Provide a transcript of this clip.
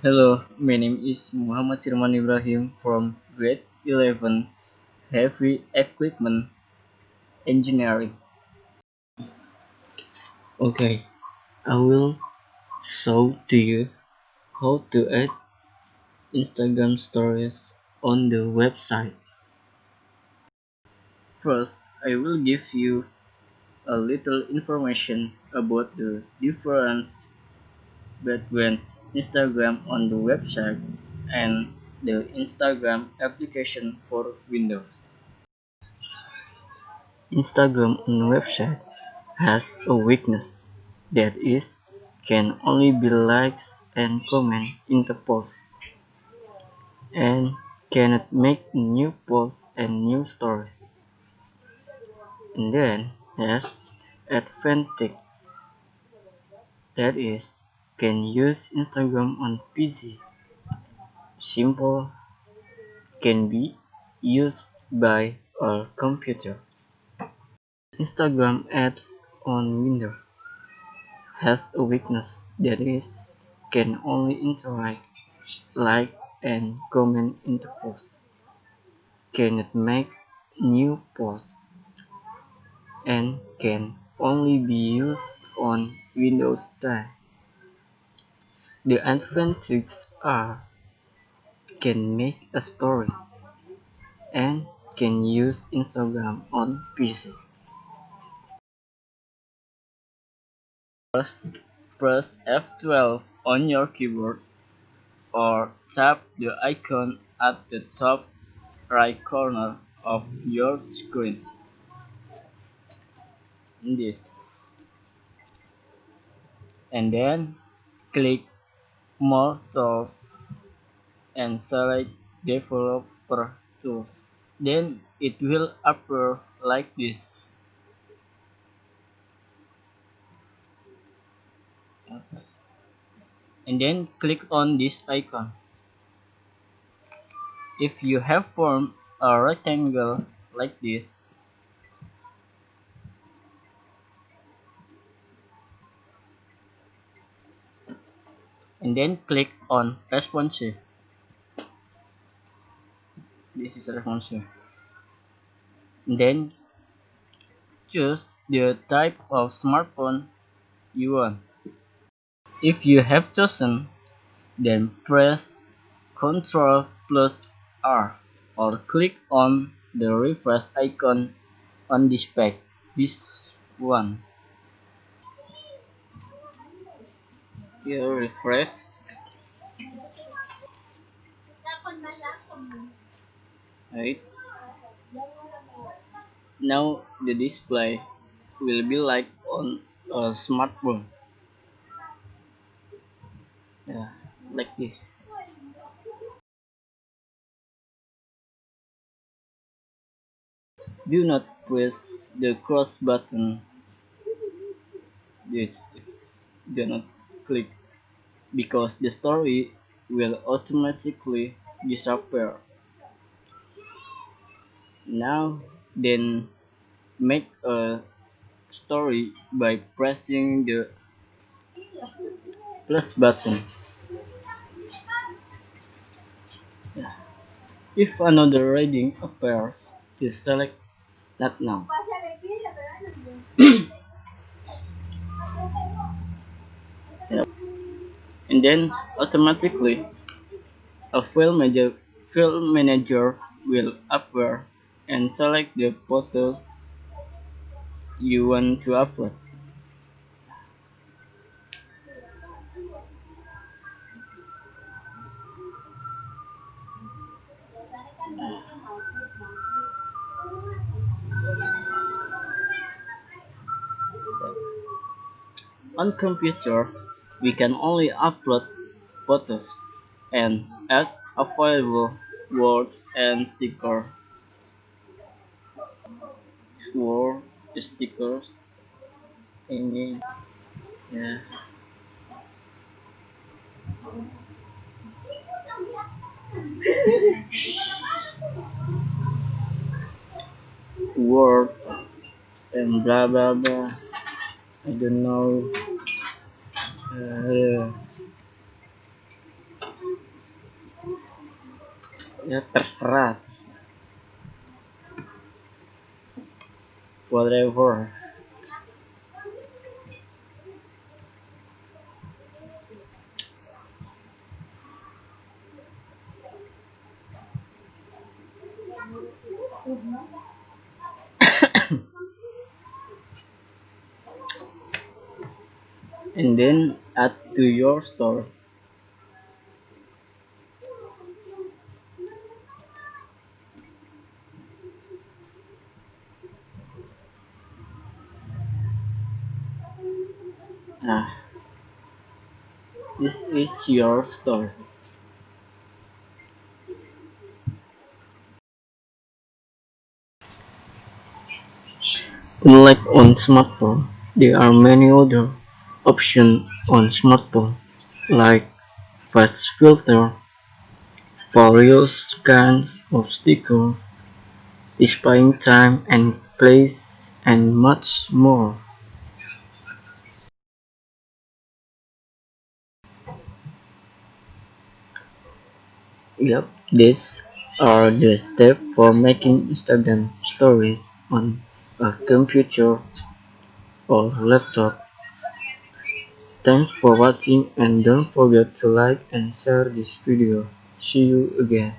Hello, my name is Muhammad Firman Ibrahim from grade 11 Heavy Equipment Engineering. Okay, I will show to you how to add Instagram stories on the website. First, I will give you a little information about the difference between Instagram on the website and the Instagram application for Windows. Instagram on the website has a weakness that is can only be likes and comment in the posts and cannot make new posts and new stories. And then has advantage that is can use Instagram on PC. Simple can be used by all computers. Instagram apps on Windows has a weakness that is can only interact, like, and comment in the post, cannot make new posts, and can only be used on Windows 10. The advantages are can make a story and can use Instagram on PC. First, press F12 on your keyboard or tap the icon at the top right corner of your screen. This. And then click More Tools and select Developer Tools. Then it will appear like this. Oops. And then click on this icon. If you have formed a rectangle like this, and then click on responsive. This is responsive. And then choose the type of smartphone you want. If you have chosen, then press Ctrl plus R or click on the refresh icon on this page. This one. You refresh. Right. Now the display will be like on a smartphone. Yeah, like this. Do not press the cross button. This is do not click because the story will automatically disappear. Now then make a story by pressing the plus button. If another reading appears, just select not now. And then automatically a file manager will appear and select the photo you want to upload. On computer, we can only upload photos and add available words and word stickers, and yeah, word and blah blah blah. I don't know. Yeah. Ya terserah, whatever. And then add to your store. Nah, this is your store. Unlike on smartphone, there are many other options on smartphone, like fast filter, various kinds of sticker, displaying time and place, and much more. Yep, these are the steps for making Instagram stories on a computer or laptop. Thanks for watching and don't forget to like and share this video. See you again.